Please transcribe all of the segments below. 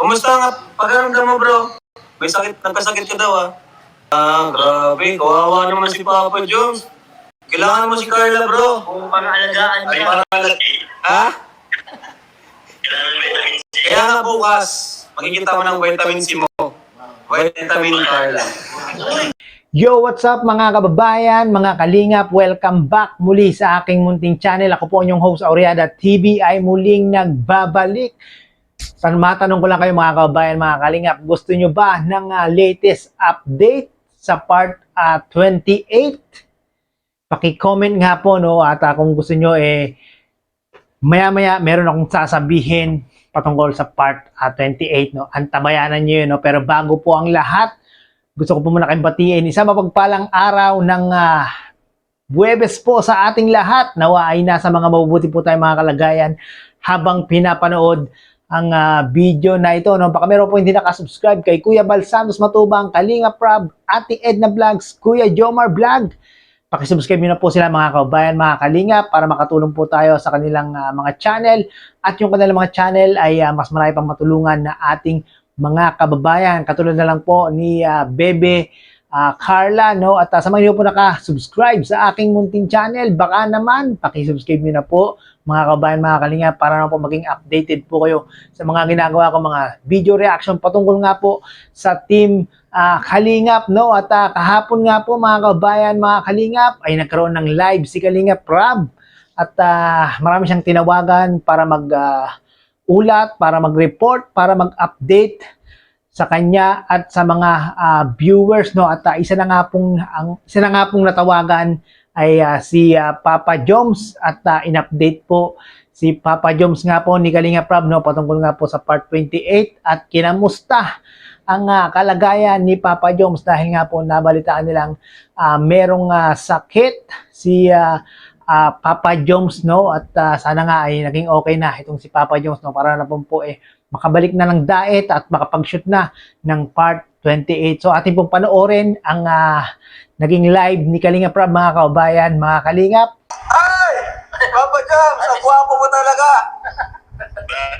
Kumusta nga pagkaramdam mo, bro? May sakit, nagkasakit ka daw, ah. Grabe. Kawawa naman si Papa Jones. Kailangan mo si Carla, bro. Kung pang-alagaan Ay, ka. ha? Kaya nga bukas, makikita mo ng vitamin C mo. Vitamin Carla. Yo, what's up mga kababayan, mga kalingap? Welcome back muli sa aking munting channel. Ako po yung host Aureada TV ay muling nagbabalik. Matanong ko lang kayo mga kababayan, mga kalingap, gusto nyo ba ng latest update sa part 28? Paki-comment nga po, no? At kung gusto nyo, maya-maya meron akong sasabihin patungkol sa part 28, no? Antabayanan nyo yun, no? Pero bago po ang lahat, gusto ko po muna kayong batiin. Isang mapagpalang araw ng Huwebes po sa ating lahat. Nawa ay nasa mga mabubuti po tayong mga kalagayan habang pinapanood ang video na ito. No? Baka meron po hindi nakasubscribe kay Kuya Bal Santos Matubang, Kalinga Prab, Ate Edna Vlogs, Kuya Jomar Vlog. Pakisubscribe nyo na po sila mga kababayan, mga kalinga, para makatulong po tayo sa kanilang mga channel. At yung kanilang mga channel ay mas marami pang matulungan na ating mga kababayan. Katulad na lang po ni Bebe Carla, no? At sa mga hindi po naka-subscribe sa aking munting channel, baka naman pakisubscribe nyo na po mga kababayan, mga kalinga, para na po maging updated po kayo sa mga ginagawa ko, mga video reaction patungkol nga po sa team Kalingap, no? At kahapon nga po mga kababayan, mga kalingap, ay nagkaroon ng live si Kalingap Prab. At marami siyang tinawagan para ulat, para mag-report, para mag-update sa kanya at sa mga viewers, no? At isa na nga pong natawagan ay si Papa Joms, at in-update po si Papa Joms nga po ni Kalinga Prab, no? Patungkol nga po sa part 28 at kinamusta ang kalagayan ni Papa Joms dahil nga po nabalitaan nilang merong sakit si Papa Joms, no? At sana nga ay naging okay na itong si Papa Joms, no? Para na po makabalik na ng diet at makapag-shoot na ng part 28. So ating pong panoorin ang naging live ni Kalinga Prab, mga kababayan, mga kalingap. Ay! Papa Jones, ang gwapo mo talaga!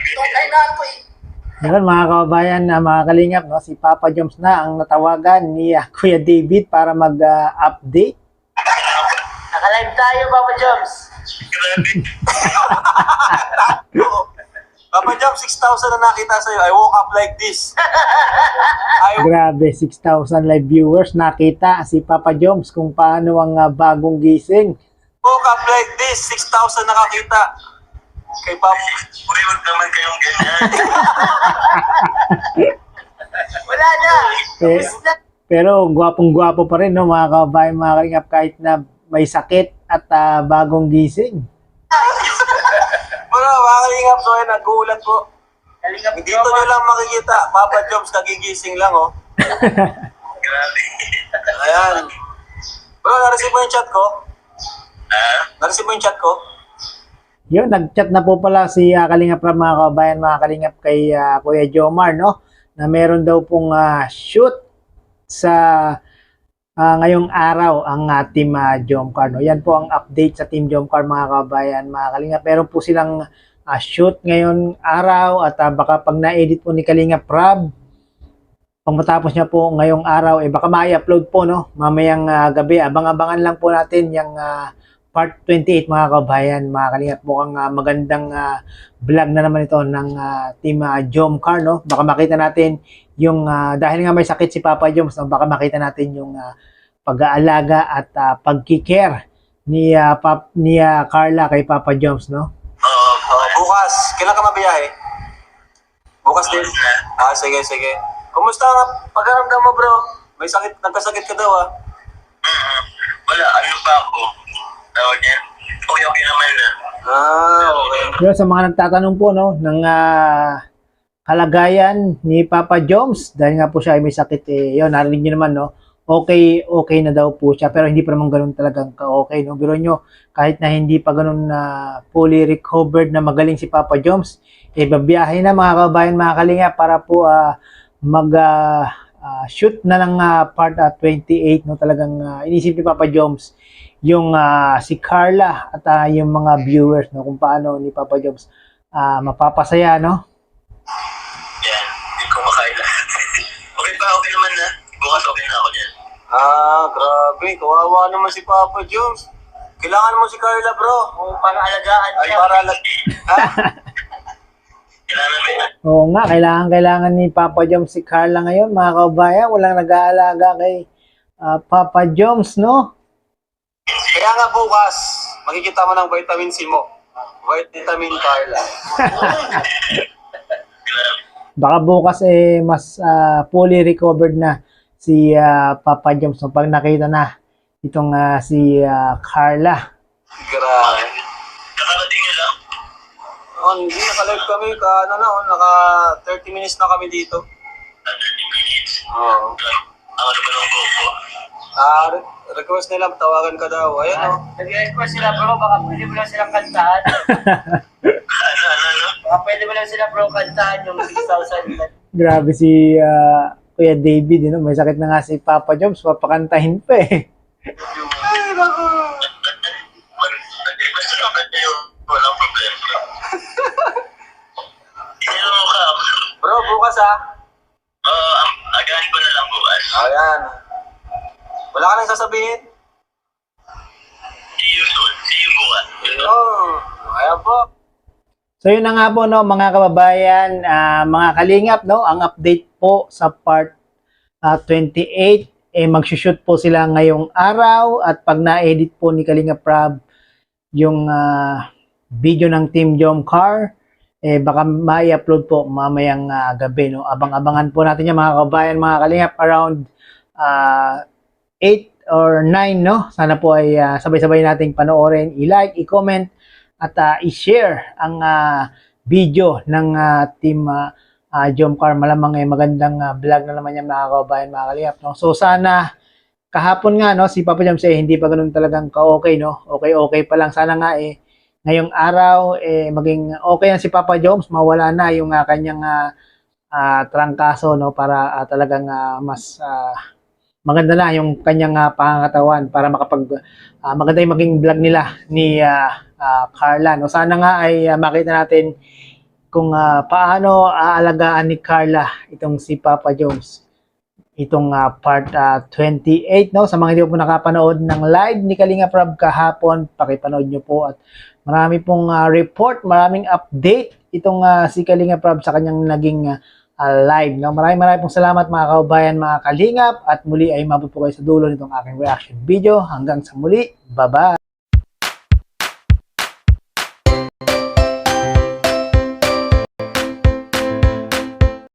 Tunay na ako eh. Ngayon mga kababayan, mga kalingap, no? Si Papa Joms na ang natawagan ni Kuya David para mag-update. Naka-live tayo, Papa Joms. Papa Jones, 6,000 na nakita sa'yo. I woke up like this. Grabe, 6,000 live viewers. Nakita si Papa Joms kung paano ang bagong gising. Woke up like this. 6,000 nakakita. Kay Papa. Uy, huwag naman kayong ganyan. Wala na. Pero gwapong-gwapo pa rin, no, mga kababayan, mga kalingap, kahit na may sakit at bagong gising. Pero mga kalingap, so nag-uulat po. Kalingap Dito nyo lang makikita. Papa Jones, nagigising lang, oh. Grabe. Ayan. Bro, nareceive mo yung chat ko? Nareceive mo yung chat ko? Yun, nag-chat na po pala si Kalingap Prab, mga kababayan, mga kalingap, kay Kuya Jomar, no? Na meron daw pong shoot sa ngayong araw ang Team Jomcar, no? Yan po ang update sa Team Jomcar, mga kababayan, mga kalingap. Meron po silang shoot ngayong araw at baka pag na-edit po ni Kalingap Prab, pag matapos niya po ngayong araw, baka ma-upload po, no? Mamayang gabi. Abang-abangan lang po natin yung part 28, mga kababayan, mga kalingap. Mukhang magandang vlog na naman ito ng Team Jomcar, no? Baka makita natin yung, dahil nga may sakit si Papa Joms, no? Baka makita natin yung pag-aalaga at pagkikare ni Carla kay Papa Joms, no? Bukas. Kailan ka mabiyahe? Bukas din? Sige, sige. Kumusta nga pagkaramdam mo, bro? May sakit, nagkasakit ka daw, ah. Wala, ano pa ako? Tawag niya? Okay naman na. Okay. Pero sa mga nagtatanong po, no, ng kalagayan ni Papa Joms, dahil nga po siya ay may sakit, yun, narinig niyo naman, no, okay na daw po siya, pero hindi pa naman ganun talagang ka-okay, no. Biro nyo, kahit na hindi pa ganun fully recovered na magaling si Papa Joms, babiyahe na, mga kabayan, mga kalinga, para po shoot na ng part 28, no. Talagang inisip ni Papa Joms yung si Carla at yung mga viewers, no, kung paano ni Papa Joms mapapasaya, no. Yan. Grabe, kawawa naman si Papa Joms. Kailangan mo si Carla, bro. Oo, para alagaan Ay, siya. para ha? Kailangan mo yan. Oo nga, kailangan ni Papa Joms si Carla ngayon, mga kabayan. Walang nag-aalaga kay Papa Joms, no? Kaya nga bukas, makikita mo ng vitamin C mo. Vitamin Carla. Baka bukas mas fully recovered na si Papa Joms no, pag nakita na itong si Carla. Grabe. Nakarating nyo lang. Hindi, naka-live kami. Naka 30 minutes na kami dito. 30 minutes. Oo. Ang ano ba ng GoPro? Request nila, tawagan ka daw. Ayan, oh. Nag-request sila bro, baka pwede mo lang silang kantahan. Ano? Baka pwede mo lang sila bro kantahan yung 6,000. Grabe si Kuya David, may sakit na nga si Papa Joms, papakantahin pa eh. Ay, naku. Nag-request lang kayo. Walang problema. Inilo mo ka. Bro, bukas ha. Agahan ko na lang bukas. Ayan. Wala ka nang sasabihin? See you soon. See you bukas. Ayan po. So yun na nga po no mga kababayan, mga kalingap no, ang update po sa part 28 magsushoot po sila ngayong araw at pag na-edit po ni Kalingap Rab yung video ng Team Jomcar baka mai-upload po mamayang gabi no. Abang-abangan po natin yung mga kababayan, mga kalingap around 8 or 9 no. Sana po ay sabay-sabay nating panoorin, i-like, i-comment at i-share ang video ng Team Jomcar. Malamang magandang vlog na naman yan mga kababayan, mga kalingap no. So sana kahapon nga no si Papa Joms hindi pa ganoon talagang ka-okay no. Okay pa lang. Sana nga ngayong araw maging okay na si Papa Joms, mawala na yung kanyang trangkaso no para talagang mas maganda na yung kanyang pangangatawan para maganda yung maging vlog nila ni Carla no. Sana nga ay makita natin kung paano aalagaan ni Carla itong si Papa Joms itong part 28 no. Sa mga hindi po nakapanood ng live ni Kalingap Rab kahapon, pakipanood nyo po at marami pong report, maraming update itong si Kalingap Rab sa kanyang naging live no. Maraming pong salamat mga kababayan, mga kalingap, at muli ay mabot po kayo sa dulo nitong aking reaction video. Hanggang sa muli, bye bye.